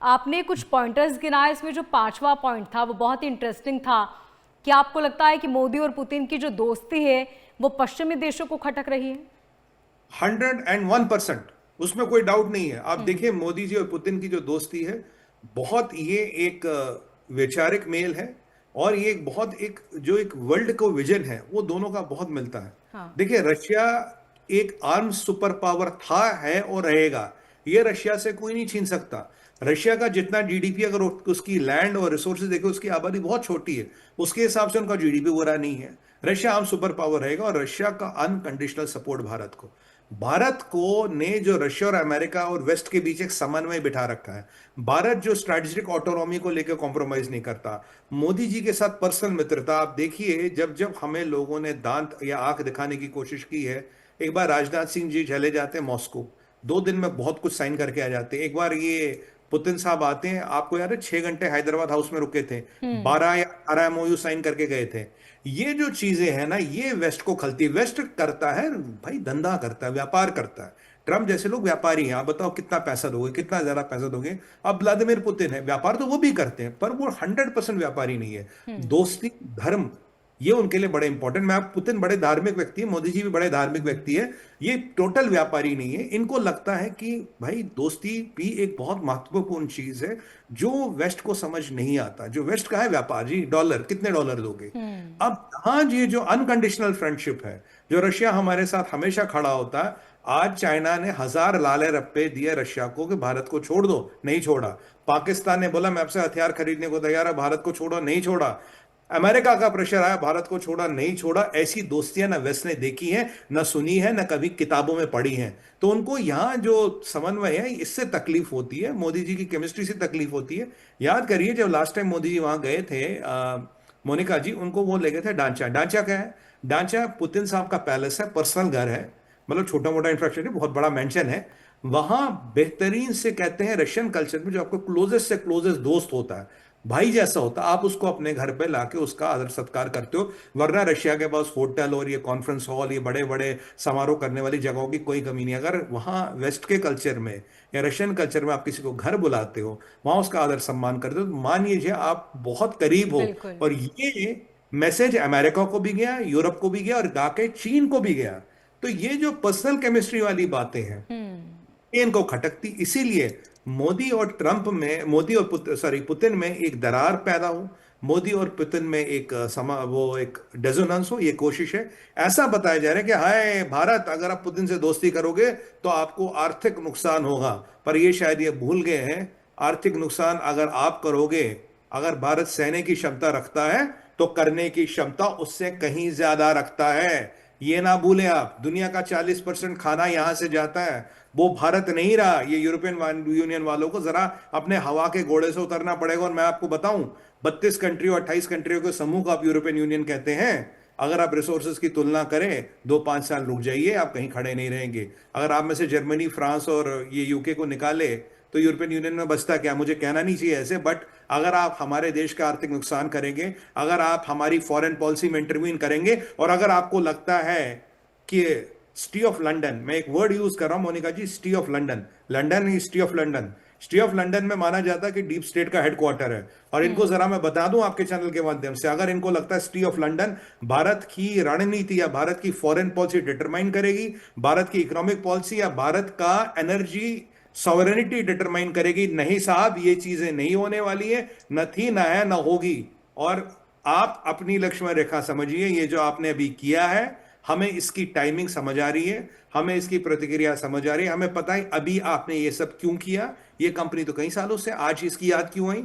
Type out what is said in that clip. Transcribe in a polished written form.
आपने कुछ पॉइंटर्स गिनाए, इसमें जो पांचवा पॉइंट था वो बहुत ही इंटरेस्टिंग था। क्या आपको लगता है कि मोदी और पुतिन की जो दोस्ती है वो पश्चिमी देशों को खटक रही है? 101%, उसमें कोई डाउट नहीं है। आप हम्म। देखिए मोदी जी और पुतिन की जो दोस्ती है, बहुत ये एक वैचारिक मेल है। और ये एक बहुत एक जो एक वर्ल्ड को विजन है वो दोनों का बहुत मिलता है। हाँ। देखिए रशिया एक आर्म्स सुपर पावर था, है और रहेगा। ये रशिया से कोई नहीं छीन सकता। रशिया का जितना जीडीपी, अगर उसकी लैंड और रिसोर्सेज देखे, उसकी आबादी बहुत छोटी है, उसके हिसाब से उनका जीडीपी बुरा नहीं है। रशिया आर्म सुपर पावर रहेगा, और रशिया का अनकंडीशनल सपोर्ट भारत को। भारत को ने जो रशिया और अमेरिका और वेस्ट के बीच एक समन्वय बिठा रखा है। भारत जो स्ट्रैटेजिक ऑटोनॉमी को लेकर कॉम्प्रोमाइज नहीं करता। मोदी जी के साथ पर्सनल मित्रता आप देखिए, जब जब हमें लोगों ने दांत या आंख दिखाने की कोशिश की है। एक बार राजनाथ सिंह जी चले जाते हैं मॉस्को, 2 दिन में बहुत कुछ साइन करके आ जाते हैं। एक बार ये पुतिन साहब आते हैं, आपको याद है 6 घंटे हैदराबाद हाउस में रुके थे, हम्म। 12 या 18 एमओयू साइन करके गए थे। ये जो चीजें हैं ना, ये वेस्ट को खलती है। वेस्ट करता है भाई, धंधा करता है, व्यापार करता है। ट्रम्प जैसे लोग व्यापारी हैं। आप बताओ कितना पैसा दोगे, कितना ज्यादा पैसा दोगे। अब व्लादिमीर पुतिन है, व्यापार तो वो भी करते हैं, पर वो 100% व्यापारी नहीं है। हम्म। दोस्ती, धर्म, ये उनके लिए बड़े इंपॉर्टेंट। मैं, आप, पुतिन बड़े धार्मिक व्यक्ति है, मोदी जी भी बड़े धार्मिक व्यक्ति है। ये टोटल व्यापारी नहीं है। इनको लगता है कि भाई दोस्ती भी एक बहुत महत्वपूर्ण चीज है, जो वेस्ट को समझ नहीं आता। जो वेस्ट का है व्यापार, जी डॉलर, कितने डॉलर दोगे। हम्म। अब हाँ, ये जो अनकंडीशनल फ्रेंडशिप है, जो रशिया हमारे साथ हमेशा खड़ा होता है। आज चाइना ने 1000 लाले रप्पे दिए रशिया को कि भारत को छोड़ दो, नहीं छोड़ा। पाकिस्तान ने बोला मैं आपसे हथियार खरीदने को तैयार है, भारत को छोड़ो, नहीं छोड़ा। अमेरिका का प्रेशर आया, भारत को छोड़ा, नहीं छोड़ा। ऐसी दोस्तियां ना वेस्ट ने देखी हैं, ना सुनी है, ना कभी किताबों में पढ़ी हैं। तो उनको यहाँ जो समन्वय है, इससे तकलीफ होती है, मोदी जी की केमिस्ट्री से तकलीफ होती है। याद करिए जब लास्ट टाइम मोदी जी वहां गए थे, मोनिका जी, उनको वो ले गए थे डांचा। डांचा क्या है? डांचा पुतिन साहब का पैलेस है, पर्सनल घर है। मतलब छोटा मोटा इंफ्रास्ट्रक्चर, बहुत बड़ा मेंशन है। वहां बेहतरीन से, कहते हैं रशियन कल्चर में, जो आपको क्लोजेस्ट से क्लोजेस्ट दोस्त होता है, भाई जैसा होता, आप उसको अपने घर पे लाके उसका आदर सत्कार करते हो। वरना रशिया के पास होटल और ये कॉन्फ्रेंस हॉल, ये बड़े बड़े समारोह करने वाली जगहों की कोई कमी नहीं। अगर वहां वेस्ट के कल्चर में या रशियन कल्चर में आप किसी को घर बुलाते हो, वहां उसका आदर सम्मान करते हो, तो मान लीजिए आप बहुत करीब हो। बिल्कुल। और ये मैसेज अमेरिका को भी गया, यूरोप को भी गया, और जाके चीन को भी गया। तो ये जो पर्सनल केमिस्ट्री वाली बातें हैं, हम्म। ये इनको खटकती। इसीलिए मोदी और ट्रंप में, मोदी और पुतिन में एक दरार पैदा हो, मोदी और पुतिन में एक वो एक डेजोनेंस हो, ये कोशिश है। ऐसा बताया जा रहा है कि हाय भारत, अगर आप पुतिन से दोस्ती करोगे तो आपको आर्थिक नुकसान होगा। पर ये शायद ये भूल गए हैं, आर्थिक नुकसान अगर आप करोगे, अगर भारत सहने की क्षमता रखता है, तो करने की क्षमता उससे कहीं ज्यादा रखता है। ये ना भूलें आप, दुनिया का 40% खाना यहां से जाता है, वो भारत नहीं रहा। ये यूरोपियन यूनियन वालों को जरा अपने हवा के घोड़े से उतरना पड़ेगा। और मैं आपको बताऊं, 32 कंट्रियों, 28 कंट्रियों के समूह को आप यूरोपियन यूनियन कहते हैं। अगर आप रिसोर्सेज की तुलना करें, 2-5 साल रुक जाइए, आप कहीं खड़े नहीं रहेंगे। अगर आप में से जर्मनी, फ्रांस और ये यूके को निकाले, तो यूरोपियन यूनियन में बचता क्या? मुझे कहना नहीं चाहिए ऐसे, बट अगर आप हमारे देश का आर्थिक नुकसान करेंगे, अगर आप हमारी फॉरेन पॉलिसी में इंटरवीन करेंगे, और अगर आपको लगता है कि सिटी ऑफ लंदन, मैं एक वर्ड यूज कर रहा हूं Monika ji, city of London, London ही city of London, city of London में माना जाता है कि डीप स्टेट का हेडक्वार्टर है। और इनको हम्म। जरा मैं बता दूं आपके चैनल के माध्यम से, अगर इनको लगता है सिटी ऑफ लंदन भारत की रणनीति या भारत की फॉरेन पॉलिसी डिटरमाइन करेगी, भारत की इकोनॉमिक पॉलिसी या भारत का एनर्जी सॉवरेनिटी डिटरमाइन करेगी, नहीं साहब, ये चीजें नहीं होने वाली है। न थी, न है, न होगी। और आप अपनी लक्ष्मण रेखा समझिए, ये जो आपने अभी किया है, हमें इसकी टाइमिंग समझ आ रही है, हमें इसकी प्रतिक्रिया समझ आ रही है। हमें पता है अभी आपने ये सब क्यों किया। ये कंपनी तो कई सालों से, आज इसकी याद क्यों आई?